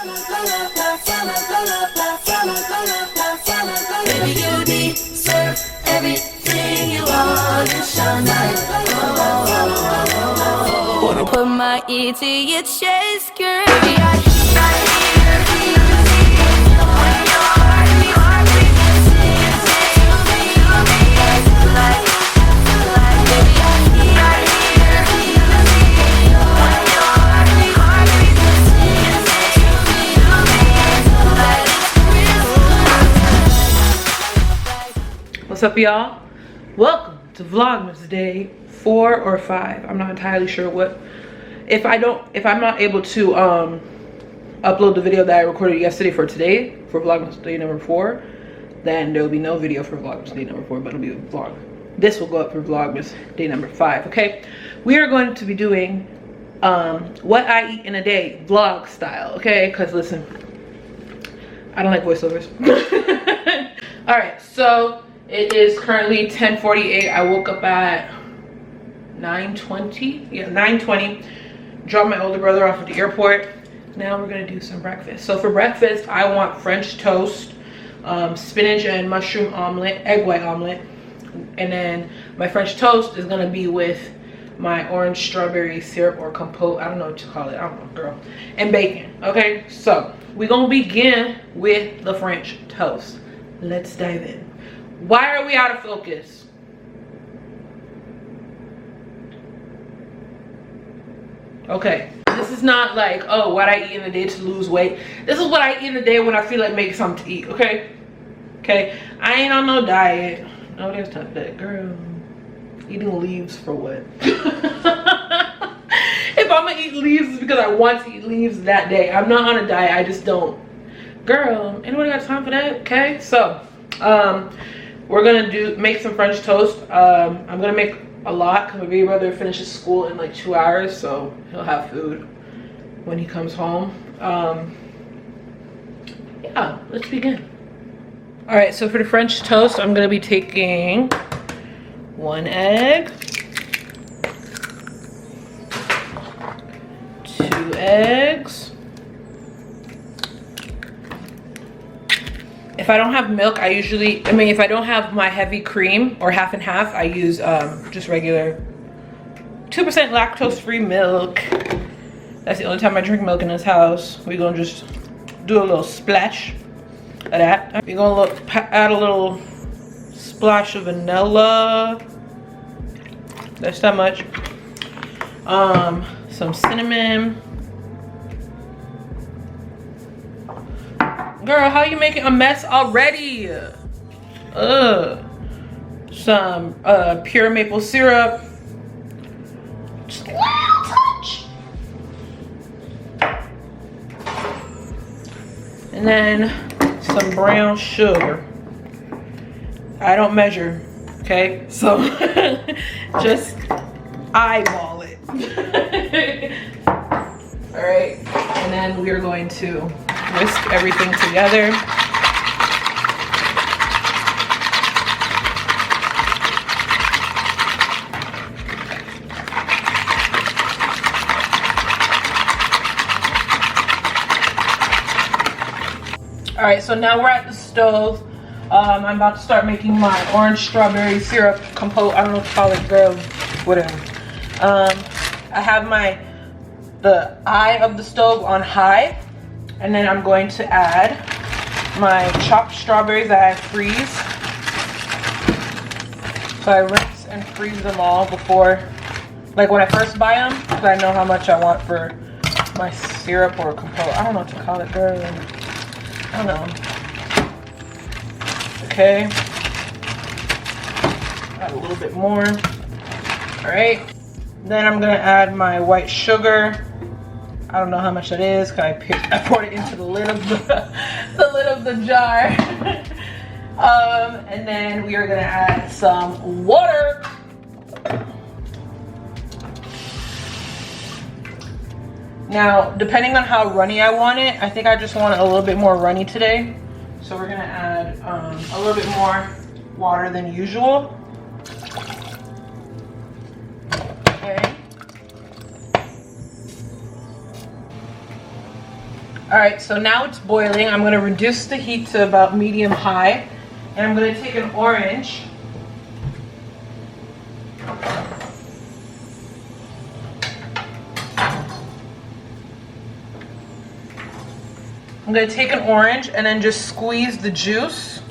Baby, you deserve everything you want. It's your night. Wanna put my ear to your chest, girl. Baby, I What's up, y'all? Welcome to Vlogmas Day 4 or 5. I'm not entirely sure what. If I'm not able to upload the video that I recorded yesterday for today for Vlogmas Day number 4, then there will be no video for Vlogmas Day number 4, but it'll be a vlog. This will go up for Vlogmas Day number 5. Okay, we are going to be doing what I eat in a day vlog style. Okay, because listen, I don't like voiceovers. All right, so it is currently 10:48. I woke up at 9:20. Yeah, 9:20. Dropped my older brother off at the airport. Now we're gonna do some breakfast. So for breakfast, I want French toast, spinach and mushroom omelet, egg white omelet, and then my French toast is gonna be with my orange strawberry syrup or compote. I don't know what you call it. I don't know, girl. And bacon. Okay, so we're gonna begin with the French toast. Let's dive in. Why are we out of focus? Okay, this is not like, oh, what I eat in a day to lose weight. This is what I eat in a day when I feel like making something to eat, okay? Okay, I ain't on no diet. No, there's not that, girl. Eating leaves for what? If I'm gonna eat leaves, it's because I want to eat leaves that day. I'm not on a diet, I just don't. Girl, anybody got time for that? Okay, so, we're gonna make some French toast. I'm gonna make a lot because my baby brother finishes school in like 2 hours, so he'll have food when he comes home. Yeah, let's begin. All right, so for the French toast, I'm gonna be taking 1 egg, 2 eggs. If I don't have milk, if I don't have my heavy cream or half and half, I use just regular 2% lactose-free milk. That's the only time I drink milk in this house. We're gonna just do a little splash of that. We're gonna add a little splash of vanilla. That's that much. Some cinnamon. Girl, how you making a mess already? Some pure maple syrup. Just a little touch. And then some brown sugar. I don't measure, okay? So just eyeball it. All right, and then we are going to whisk everything together. All right, so now we're at the stove. I'm about to start making my orange strawberry syrup compote. I don't know what to call it, girl, whatever. I have the eye of the stove on high. And then I'm going to add my chopped strawberries that I freeze. So I rinse and freeze them all before, like when I first buy them, because I know how much I want for my syrup or compote. I don't know what to call it, girl. I don't know. Okay. Add a little bit more. All right. Then I'm gonna add my white sugar. I don't know how much that is because I poured it into the lid of the jar. And then we are gonna add some water. Now, depending on how runny I want it, I think I just want it a little bit more runny today. So we're gonna add a little bit more water than usual. Okay. All right, so now it's boiling. I'm gonna reduce the heat to about medium high, and I'm gonna take an orange. I'm gonna take an orange and then just squeeze the juice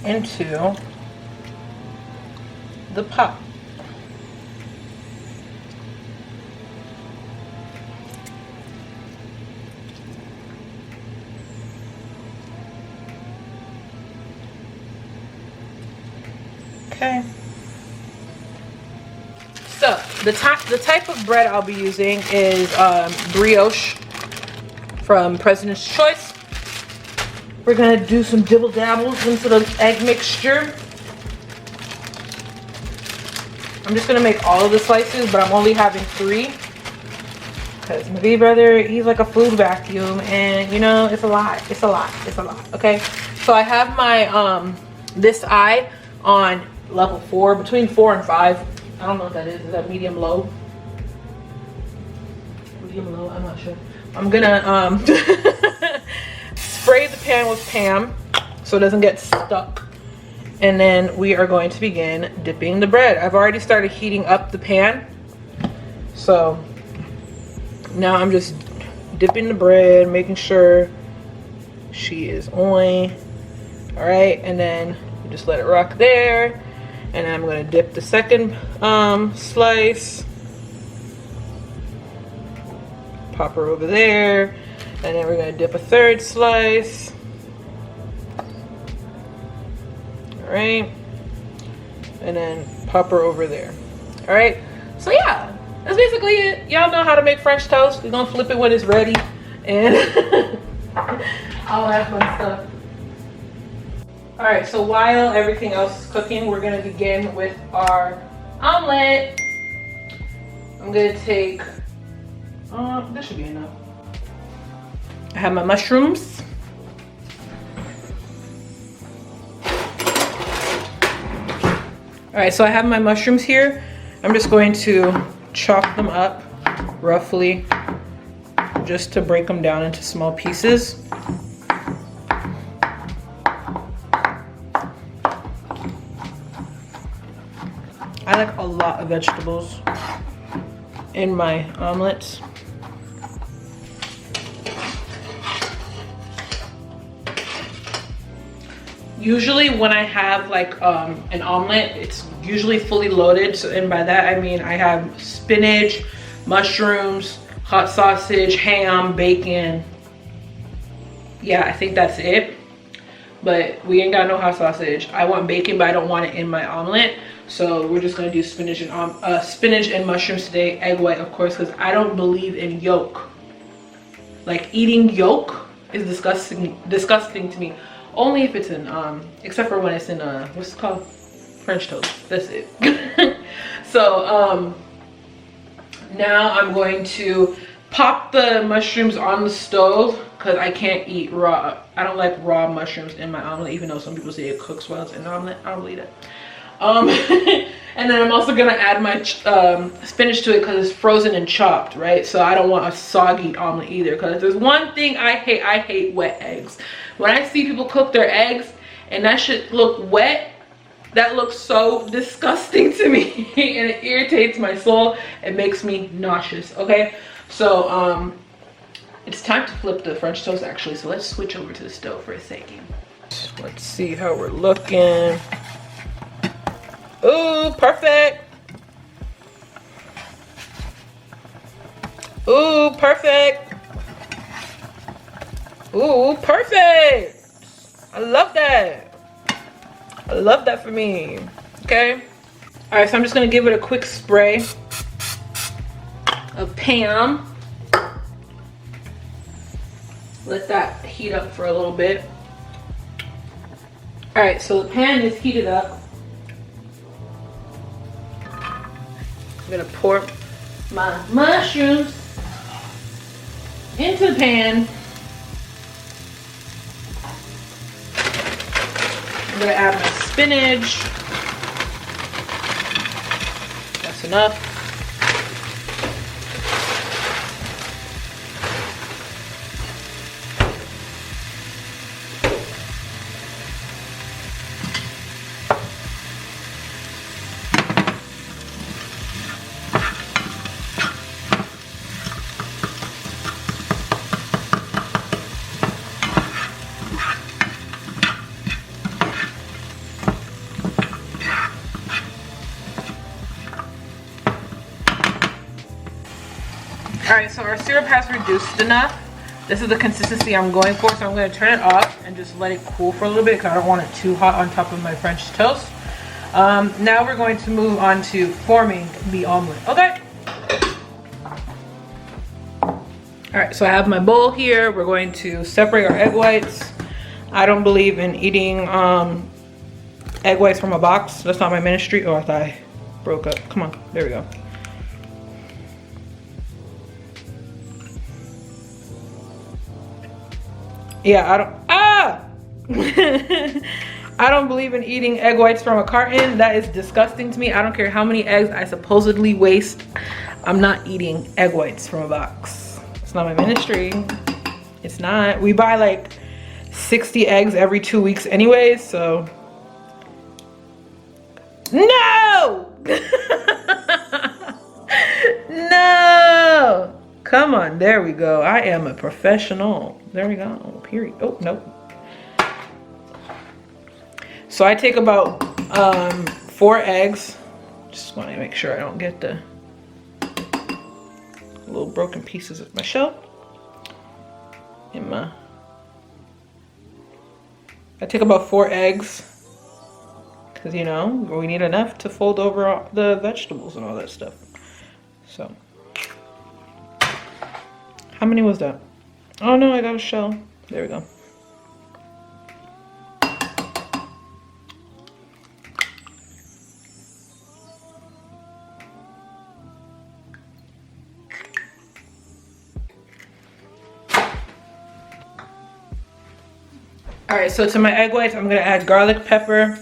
into the pop. Okay. So the type of bread I'll be using is brioche from President's Choice. We're gonna do some dibble dabbles into the egg mixture. I'm just gonna make all of the slices, but I'm only having 3 because my big brother, he's like a food vacuum, and you know, it's a lot. It's a lot. It's a lot. Okay. So I have my this eye on level 4, between 4 and 5. I don't know what that is. Is that medium low? Medium low, I'm not sure. I'm gonna spray the pan with Pam so it doesn't get stuck. And then we are going to begin dipping the bread. I've already started heating up the pan. So now I'm just dipping the bread, making sure she is on. All right, and then you just let it rock there. And I'm gonna dip the second slice. Pop her over there. And then we're gonna dip a third slice. All right. And then pop her over there. All right. So yeah, that's basically it. Y'all know how to make French toast. We're gonna flip it when it's ready. And all that fun stuff. All right, so while everything else is cooking, we're gonna begin with our omelet. I'm gonna take, this should be enough. I have my mushrooms. All right, so I have my mushrooms here. I'm just going to chop them up roughly, just to break them down into small pieces. I like a lot of vegetables in my omelets. Usually when I have like an omelet, it's usually fully loaded. So, and by that I mean I have spinach, mushrooms, hot sausage, ham, bacon. Yeah, I think that's it. But we ain't got no hot sausage. I want bacon, but I don't want it in my omelet. So we're just gonna do spinach and mushrooms today. Egg white, of course, because I don't believe in yolk. Like eating yolk is disgusting to me. Only if it's in except for when it's in what's it called? French toast. That's it. So now I'm going to pop the mushrooms on the stove because I can't eat raw. I don't like raw mushrooms in my omelet, even though some people say it cooks well in an omelet. I don't believe it. And then I'm also gonna add my spinach to it because it's frozen and chopped, right? So I don't want a soggy omelet either, because if there's one thing I hate wet eggs. When I see people cook their eggs and that shit look wet, that looks so disgusting to me and it irritates my soul. It makes me nauseous. Okay, so it's time to flip the French toast actually, so let's switch over to the stove for a second. Let's see how we're looking. Ooh, perfect. Ooh, perfect. Ooh, perfect. I love that. I love that for me. Okay. All right, so I'm just gonna give it a quick spray of Pam. Let that heat up for a little bit. All right, so the pan is heated up. I'm gonna pour my mushrooms into the pan. I'm gonna add my spinach. That's enough. All right, so our syrup has reduced enough. This is the consistency I'm going for, so I'm going to turn it off and just let it cool for a little bit because I don't want it too hot on top of my French toast. Now we're going to move on to forming the omelet. Okay. All right, so I have my bowl here. We're going to separate our egg whites. I don't believe in eating egg whites from a box. That's not my ministry. Oh, I thought I broke up. Come on, there we go. Yeah, I don't believe in eating egg whites from a carton. That is disgusting to me. I don't care how many eggs I supposedly waste. I'm not eating egg whites from a box. It's not my ministry. It's not. We buy like 60 eggs every 2 weeks anyways, so. No! No! Come on, there we go. I am a professional. There we go, period. Oh, nope. So I take about 4 eggs. Just want to make sure I don't get the little broken pieces of my shell. I take about 4 eggs because, you know, we need enough to fold over all the vegetables and all that stuff. So, how many was that? Oh no, I got a shell. There we go. All right, so to my egg whites, I'm gonna add garlic, pepper,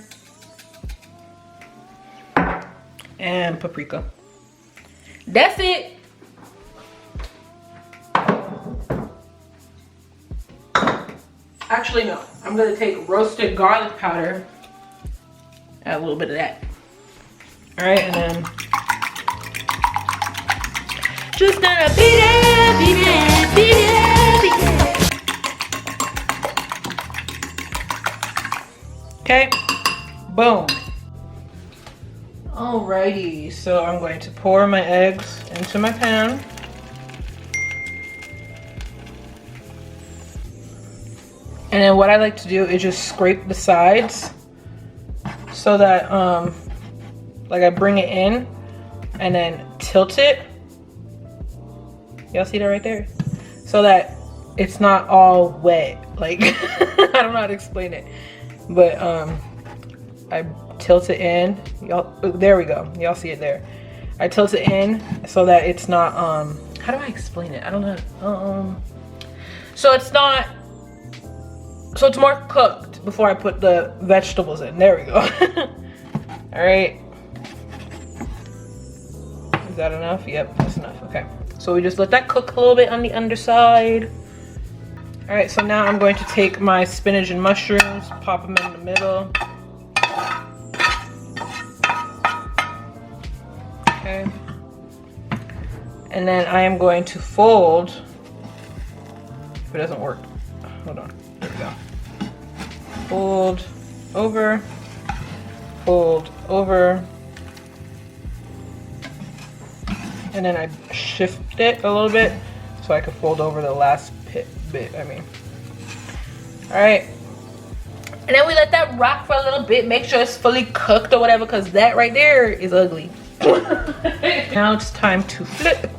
and paprika. That's it. Actually, no. I'm gonna take roasted garlic powder, add a little bit of that. All right, and then just gonna beat it, beat it, beat it, beat it. Okay, boom. Alrighty, so I'm going to pour my eggs into my pan. And then what I like to do is just scrape the sides so that like I bring it in and then tilt it. Y'all see that right there? So that it's not all wet. Like, I don't know how to explain it. But I tilt it in. Y'all, there we go. Y'all see it there. I tilt it in so that it's not how do I explain it? I don't know. So it's not, so it's more cooked before I put the vegetables in. There we go. All right. Is that enough? Yep, that's enough. Okay. So we just let that cook a little bit on the underside. All right, so now I'm going to take my spinach and mushrooms, pop them in the middle. Okay. And then I am going to fold. If it doesn't work, hold on. There we go. Fold over, fold over. And then I shift it a little bit so I can fold over the last bit, I mean. All right. And then we let that rock for a little bit. Make sure it's fully cooked or whatever, because that right there is ugly. Now it's time to flip.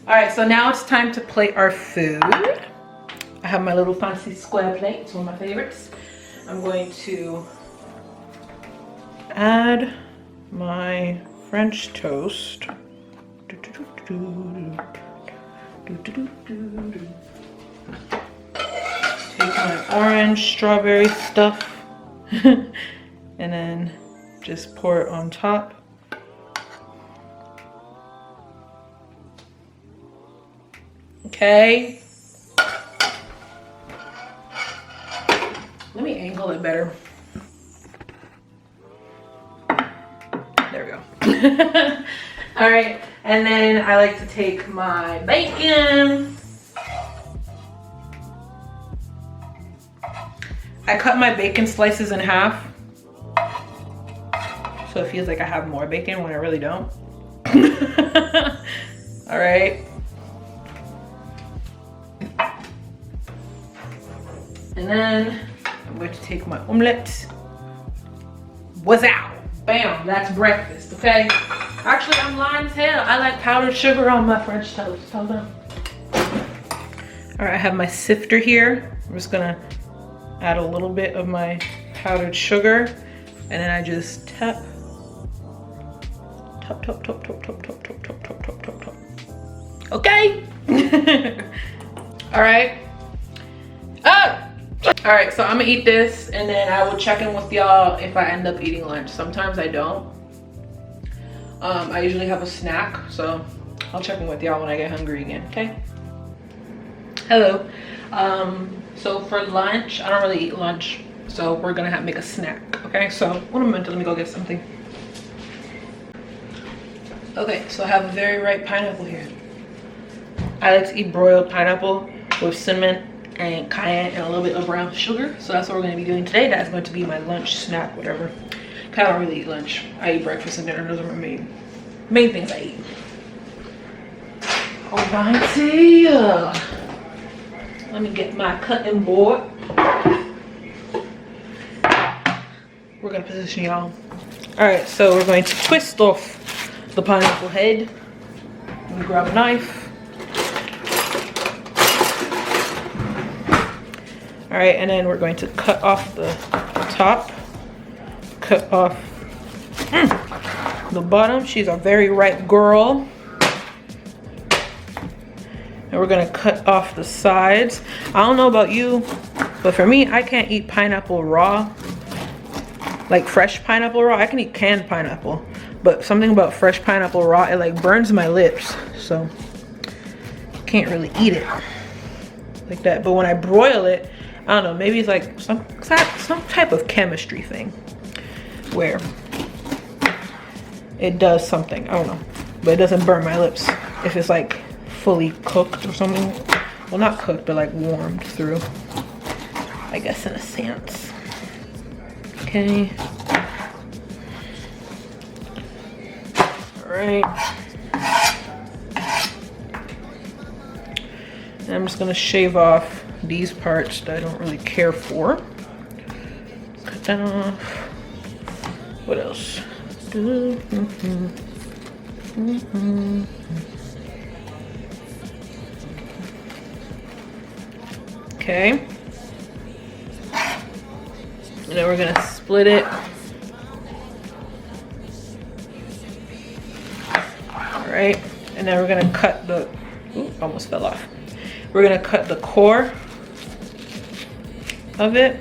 All right, so now it's time to plate our food. I have my little fancy square plate. It's one of my favorites. I'm going to add my French toast. Take my orange strawberry stuff and then just pour it on top. Okay. Let me angle it better. There we go. All right, and then I like to take my bacon. I cut my bacon slices in half. So it feels like I have more bacon when I really don't. All right. And then I'm going to take my omelette. Wassup. Bam, that's breakfast, okay? Actually, I'm lying as hell. I like powdered sugar on my French toast. Hold on. All right, I have my sifter here. I'm just gonna add a little bit of my powdered sugar, and then I just tap. Top, top, top, top, top, top, top, top, top, top, top, top. Okay. All right. Oh. All right, so I'm gonna eat this, and then I will check in with y'all if I end up eating lunch. Sometimes I don't. I usually have a snack, so I'll check in with y'all when I get hungry again. Okay. Hello. So for lunch, I don't really eat lunch, so we're gonna make a snack. Okay. So one moment, let me go get something. Okay, so I have a very ripe pineapple here. I like to eat broiled pineapple with cinnamon and cayenne and a little bit of brown sugar. So that's what we're gonna be doing today. That's going to be my lunch snack, whatever. I don't really eat lunch. I eat breakfast and dinner. Those are my main things I eat. Alrighty. Let me get my cutting board. We're gonna position y'all. All right, so we're going to twist off the pineapple head. Let me grab a knife. All right, and then we're going to cut off the top, cut off the bottom. She's a very ripe girl. And we're gonna cut off the sides. I don't know about you, but for me, I can't eat pineapple raw, like fresh pineapple raw. I can eat canned pineapple, but something about fresh pineapple raw, it like burns my lips, so can't really eat it like that. But when I broil it, I don't know, maybe it's like some type of chemistry thing where it does something. I don't know, but it doesn't burn my lips if it's like fully cooked or something. Well, not cooked, but like warmed through, I guess, in a sense. Okay. All right. And I'm just gonna shave off these parts that I don't really care for. Cut that off. What else? Okay. And then we're gonna split it. All right. And then we're gonna cut the, ooh, almost fell off. We're gonna cut the core of it.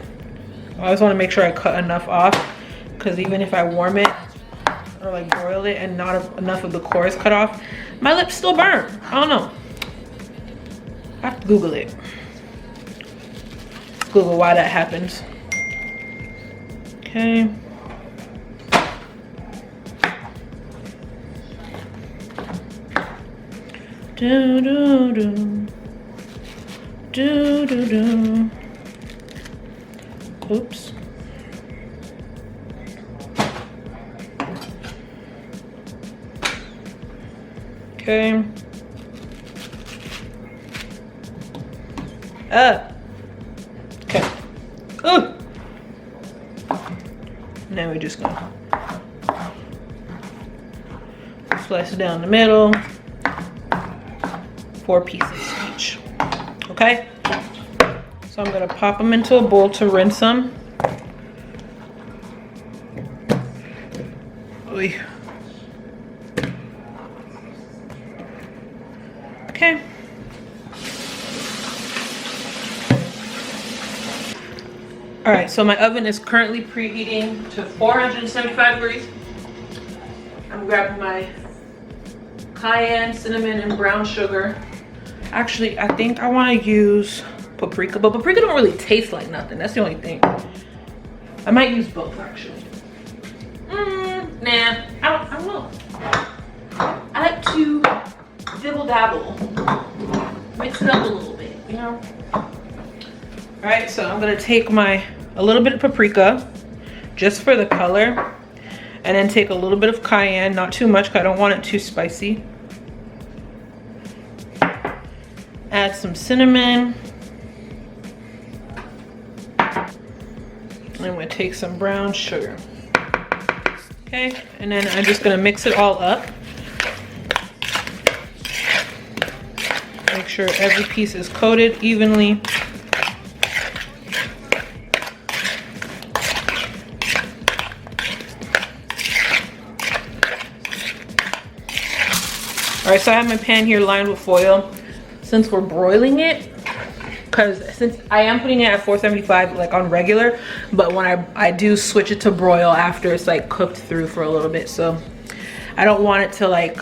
I always wanna make sure I cut enough off, because even if I warm it or like broil it and not enough of the core is cut off, my lips still burn. I don't know. I have to Google it. Google why that happens. Okay. Do do do. Do do do. Oops. Okay. Okay. Ooh. Now we're just gonna slice it down the middle. 4 pieces each. Okay. So I'm gonna pop them into a bowl to rinse them. Oy. Okay. All right, so my oven is currently preheating to 475 degrees. I'm grabbing my cayenne, cinnamon, and brown sugar. Actually, I think I want to use paprika, but paprika don't really taste like nothing. That's the only thing. I might use both, actually. Nah, I don't know. I like to dibble dabble, mix it up a little bit, you know. All right, so I'm gonna take my a little bit of paprika, just for the color. And then take a little bit of cayenne, not too much because I don't want it too spicy. Add some cinnamon. And I'm gonna take some brown sugar. Okay, and then I'm just gonna mix it all up. Make sure every piece is coated evenly. All right, so I have my pan here lined with foil. Since we're broiling it, because since I am putting it at 475 like on regular, but when I do switch it to broil after it's like cooked through for a little bit, so I don't want it to like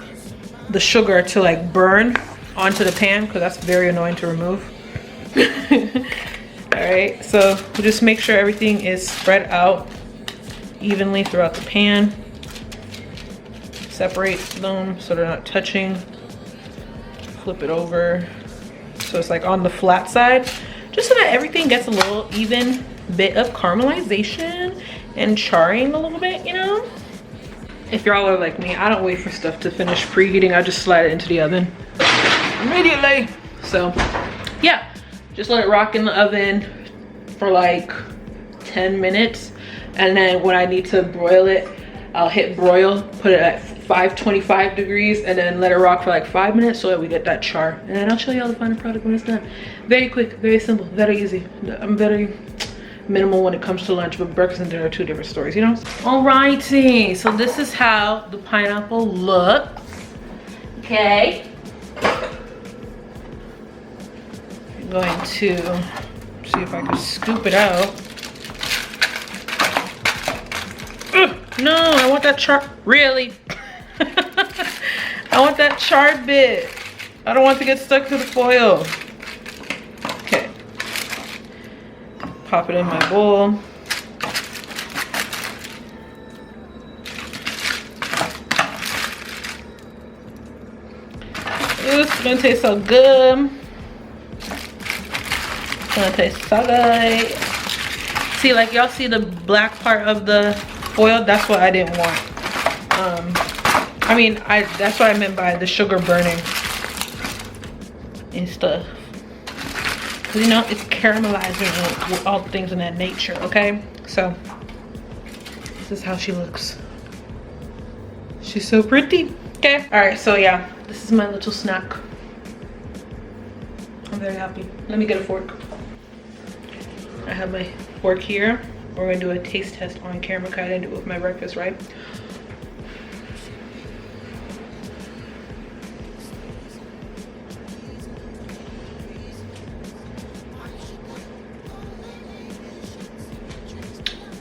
the sugar to like burn onto the pan, because that's very annoying to remove. All right, so we'll just make sure everything is spread out evenly throughout the pan. Separate them so they're not touching. Flip it over so it's like on the flat side, just so that everything gets a little even bit of caramelization and charring a little bit, you know? If y'all are like me, I don't wait for stuff to finish preheating. I just slide it into the oven immediately. So yeah, just let it rock in the oven for like 10 minutes. And then when I need to broil it, I'll hit broil, put it at 525 degrees, and then let it rock for like 5 minutes so that we get that char. And then I'll show you all the final product when it's done. Very quick, very simple, very easy. I'm very minimal when it comes to lunch, but breakfast and dinner are two different stories, you know? Alrighty, so this is how the pineapple looks. Okay. I'm going to see if I can scoop it out. No, I want that char. Really? I want that charred bit. I don't want to get stuck to the foil. Okay. Pop it in my bowl. Ooh, it's gonna taste so good. It's gonna taste so good. See, like y'all see the black part of the foil? That's what I didn't want. I mean, that's what I meant by the sugar burning and stuff. You know, it's caramelizing with all things in that nature, okay? So, this is how she looks. She's so pretty. Okay, all right, so yeah, this is my little snack. I'm very happy. Let me get a fork. I have my fork here. We're gonna do a taste test on camera because I didn't do it with my breakfast, right?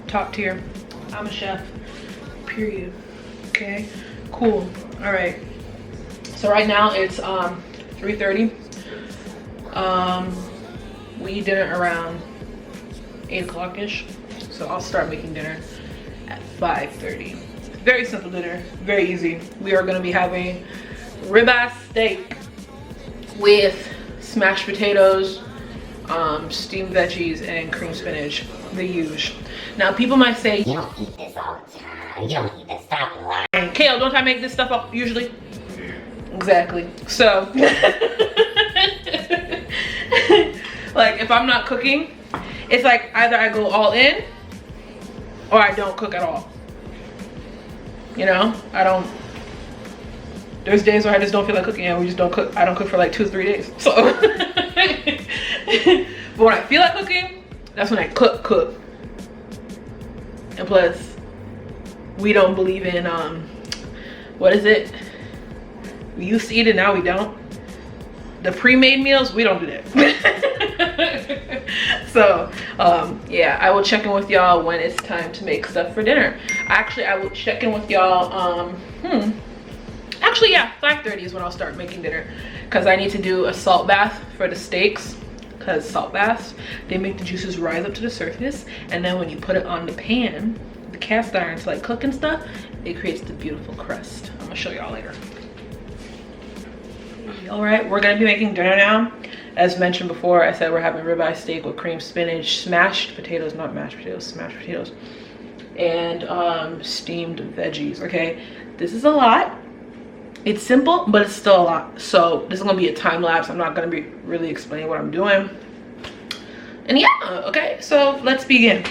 Top tier. I'm a chef, period. Okay, cool. All right, so right now it's 3:30. We eat dinner around 8 o'clock-ish, so I'll start making dinner at 5:30. Very simple dinner, very easy. We are going to be having ribeye steak with smashed potatoes, steamed veggies, and cream spinach, the usual. Now people might say, you don't eat this all the time, you don't eat this stuff a lot. Kale, don't I make this stuff up usually? Exactly. So like if I'm not cooking, it's like either I go all in or I don't cook at all. You know, there's days where I just don't feel like cooking and we just don't cook. I don't cook for like 2 or 3 days. So but when I feel like cooking, that's when I cook. And plus, we don't believe in what is it? We used to eat it, now we don't. The pre-made meals, we don't do that. So yeah, I will check in with y'all when it's time to make stuff for dinner. Actually, I will check in with y'all actually, yeah, 5:30 is when I'll start making dinner, because I need to do a salt bath for the steaks, because salt baths, they make the juices rise up to the surface, and then when you put it on the pan, the cast iron to like cook and stuff, it creates the beautiful crust. I'm gonna show y'all later. All right, we're gonna be making dinner now. As mentioned before, I said we're having ribeye steak with cream spinach, smashed potatoes, not mashed potatoes, smashed potatoes, and steamed veggies. Okay, this is a lot. It's simple, but it's still a lot. So this is gonna be a time lapse. I'm not gonna be really explaining what I'm doing. And yeah, okay, so let's begin.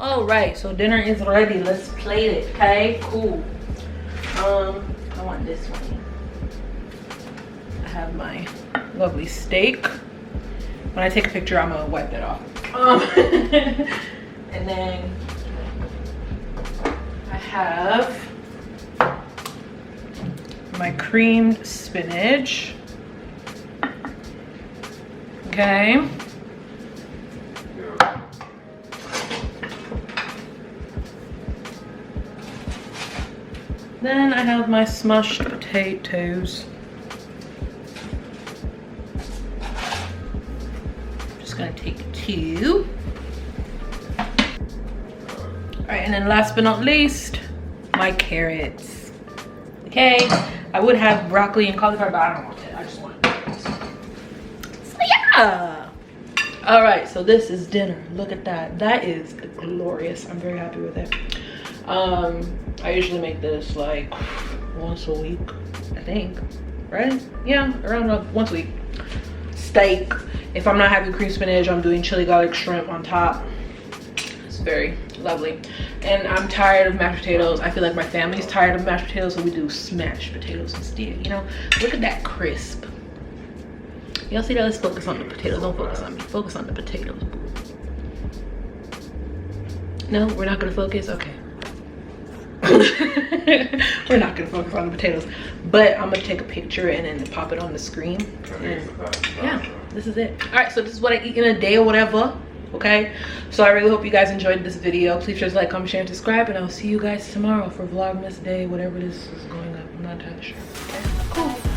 All right, so dinner is ready. Let's plate it. Okay, cool. I want this one. have my lovely steak. When I take a picture, I'm gonna wipe that off. And then I have my creamed spinach. Okay. Then I have my smashed potatoes. Just gonna take 2. Alright, and then last but not least, my carrots. Okay, I would have broccoli and cauliflower, but I don't want it. I just want carrots. So yeah. Alright, so this is dinner. Look at that. That is glorious. I'm very happy with it. I usually make this like once a week, I think, right? Yeah, around once a week. Steak. If I'm not having cream spinach, I'm doing chili garlic shrimp on top. It's very lovely. And I'm tired of mashed potatoes. I feel like my family's tired of mashed potatoes, so we do smashed potatoes instead, you know? Look at that crisp. Y'all see that? Let's focus on the potatoes. Don't focus on me. Focus on the potatoes. No, we're not gonna focus? Okay. We're not gonna focus on the potatoes, but I'm gonna take a picture and then pop it on the screen. And yeah, this is it. All right, so this is what I eat in a day or whatever. Okay, so I really hope you guys enjoyed this video. Please just like, comment, share, and subscribe, and I'll see you guys tomorrow for vlogmas day, whatever this is going up. I'm not entirely sure. Okay, cool.